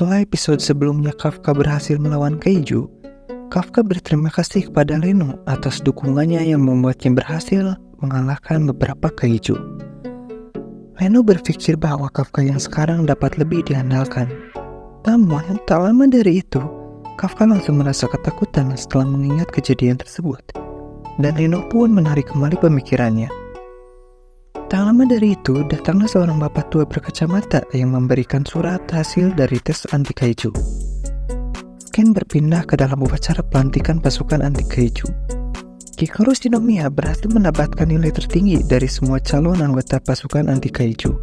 Setelah episode sebelumnya Kafka berhasil melawan Kaiju, Kafka berterima kasih kepada Leno atas dukungannya yang membuatnya berhasil mengalahkan beberapa Kaiju. Leno berpikir bahwa Kafka yang sekarang dapat lebih diandalkan. Namun, tak lama dari itu, Kafka langsung merasa ketakutan setelah mengingat kejadian tersebut. Dan Leno pun menarik kembali pemikirannya. Tak lama dari itu, datanglah seorang bapak tua berkacamata yang memberikan surat hasil dari tes anti kaiju. Ken berpindah ke dalam upacara pelantikan pasukan anti kaiju. Kikoru Shinomiya berhasil mendapatkan nilai tertinggi dari semua calon anggota pasukan anti kaiju.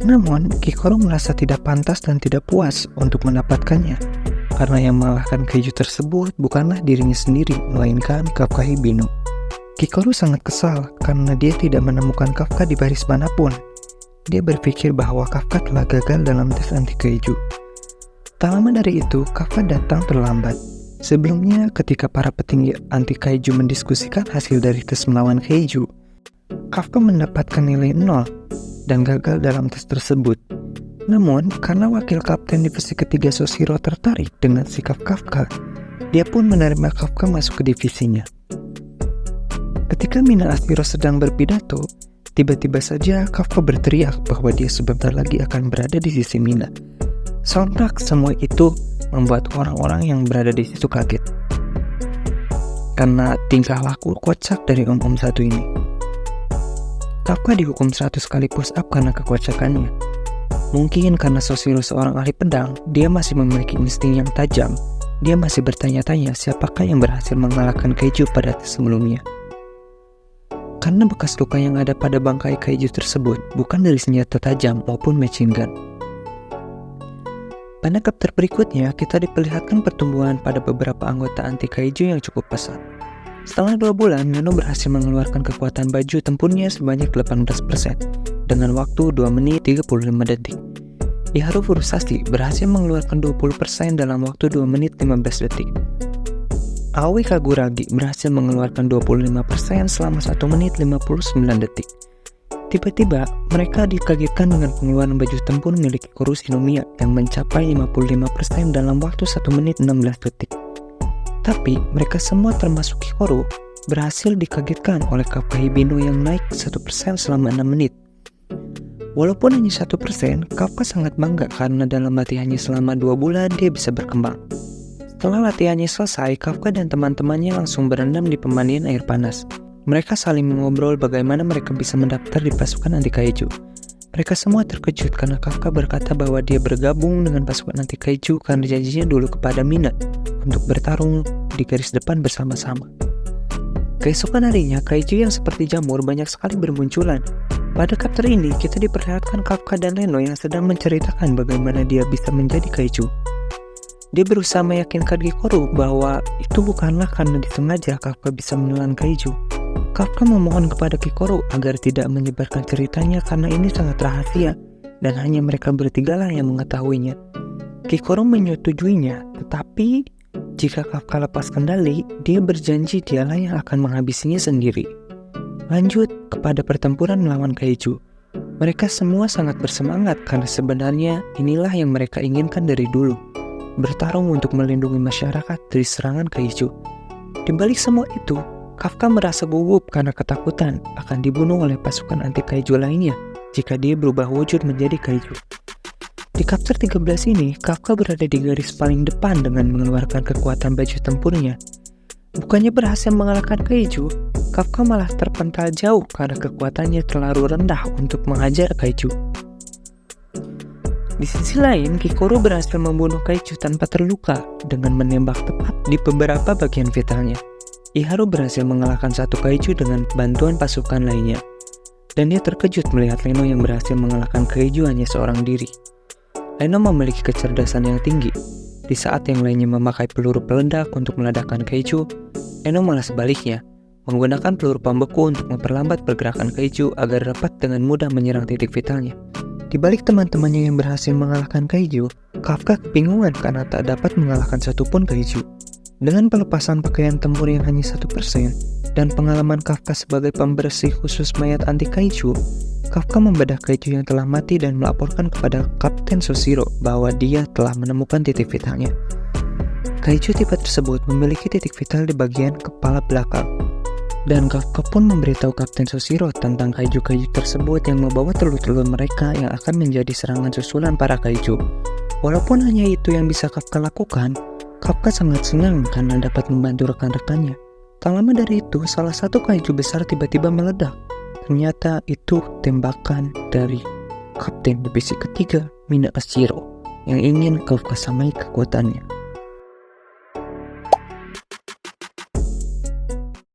Namun, Kikoru merasa tidak pantas dan tidak puas untuk mendapatkannya, karena yang mengalahkan kaiju tersebut bukanlah dirinya sendiri, melainkan Kafka Hibino. Kikoru sangat kesal karena dia tidak menemukan Kafka di baris manapun. Dia berpikir bahwa Kafka telah gagal dalam tes anti kaiju. Tak lama dari itu, Kafka datang terlambat. Sebelumnya, ketika para petinggi anti kaiju mendiskusikan hasil dari tes melawan kaiju, Kafka mendapatkan nilai 0 dan gagal dalam tes tersebut. Namun, karena wakil kapten divisi ketiga Soshiro tertarik dengan sikap Kafka, dia pun menerima Kafka masuk ke divisinya. Ketika Mina Ashiro sedang berpidato, tiba-tiba saja Kafka berteriak bahwa dia sebentar lagi akan berada di sisi Mina. Sontak semua itu membuat orang-orang yang berada di situ kaget karena tingkah laku kocak dari om-om satu ini. Kafka dihukum 100 kali push up karena kekocakannya. Mungkin karena Soshiro seorang ahli pedang, dia masih memiliki insting yang tajam. Dia masih bertanya-tanya siapakah yang berhasil mengalahkan kaiju pada tes sebelumnya. Karena bekas luka yang ada pada bangkai kaiju tersebut bukan dari senjata tajam maupun machine gun. Pada chapter berikutnya, kita diperlihatkan pertumbuhan pada beberapa anggota anti kaiju yang cukup pesat. Setelah 2 bulan, Nano berhasil mengeluarkan kekuatan baju tempurnya sebanyak 18% dengan waktu 2 menit 35 detik. Iharu Furusashi berhasil mengeluarkan 20% dalam waktu 2 menit 15 detik. Aoi Kaguragi berhasil mengeluarkan 25% selama 1 menit 59 detik. Tiba-tiba, mereka dikagetkan dengan pengeluaran baju tempur milik Kikoru Shinomiya yang mencapai 55% dalam waktu 1 menit 16 detik. Tapi, mereka semua termasuk Kikoru berhasil dikagetkan oleh Kafka Hibino yang naik 1% selama 6 menit. Walaupun hanya 1%, Kafka sangat bangga karena dalam latihannya selama 2 bulan dia bisa berkembang. Setelah latihannya selesai, Kafka dan teman-temannya langsung berendam di pemandian air panas. Mereka saling mengobrol bagaimana mereka bisa mendaftar di pasukan anti kaiju. Mereka semua terkejut karena Kafka berkata bahwa dia bergabung dengan pasukan anti kaiju karena janjinya dulu kepada Mina untuk bertarung di garis depan bersama-sama. Keesokan harinya, kaiju yang seperti jamur banyak sekali bermunculan. Pada chapter ini, kita diperlihatkan Kafka dan Leno yang sedang menceritakan bagaimana dia bisa menjadi kaiju. Dia berusaha meyakinkan Kikoru bahwa itu bukanlah karena disengaja Kafka bisa menelan kaiju. Kafka memohon kepada Kikoru agar tidak menyebarkan ceritanya karena ini sangat rahasia dan hanya mereka bertigalah yang mengetahuinya. Kikoru menyetujuinya, tetapi jika Kafka lepas kendali, dia berjanji dialah yang akan menghabisinya sendiri. Lanjut kepada pertempuran melawan kaiju. Mereka semua sangat bersemangat karena sebenarnya inilah yang mereka inginkan dari dulu. Bertarung untuk melindungi masyarakat dari serangan kaiju. Di balik semua itu, Kafka merasa gugup karena ketakutan akan dibunuh oleh pasukan anti kaiju lainnya jika dia berubah wujud menjadi kaiju. Di chapter 13 ini, Kafka berada di garis paling depan dengan mengeluarkan kekuatan baju tempurnya. Bukannya berhasil mengalahkan kaiju, Kafka malah terpental jauh karena kekuatannya terlalu rendah untuk menghajar kaiju. Di sisi lain, Kikoru berhasil membunuh kaiju tanpa terluka dengan menembak tepat di beberapa bagian vitalnya. Iharu berhasil mengalahkan satu kaiju dengan bantuan pasukan lainnya. Dan dia terkejut melihat Leno yang berhasil mengalahkan kaiju hanya seorang diri. Leno memiliki kecerdasan yang tinggi. Di saat yang lainnya memakai peluru peledak untuk meledakkan kaiju, Leno malah sebaliknya, menggunakan peluru pembeku untuk memperlambat pergerakan kaiju agar dapat dengan mudah menyerang titik vitalnya. Di balik teman-temannya yang berhasil mengalahkan kaiju, Kafka kebingungan karena tak dapat mengalahkan satupun kaiju. Dengan pelepasan pakaian tempur yang hanya 1% dan pengalaman Kafka sebagai pembersih khusus mayat anti kaiju, Kafka membedah kaiju yang telah mati dan melaporkan kepada Kapten Soshiro bahwa dia telah menemukan titik vitalnya. Kaiju tipe tersebut memiliki titik vital di bagian kepala belakang. Dan Kafka pun memberitahu Kapten Soshiro tentang kaiju-kaiju tersebut yang membawa telur-telur mereka yang akan menjadi serangan susulan para kaiju. Walaupun hanya itu yang bisa Kafka lakukan, Kafka sangat senang karena dapat membantu rekan-rekannya. Tak lama dari itu, salah satu kaiju besar tiba-tiba meledak. Ternyata itu tembakan dari Kapten Divisi Ketiga, Minashiro, yang ingin Kafka samai kekuatannya.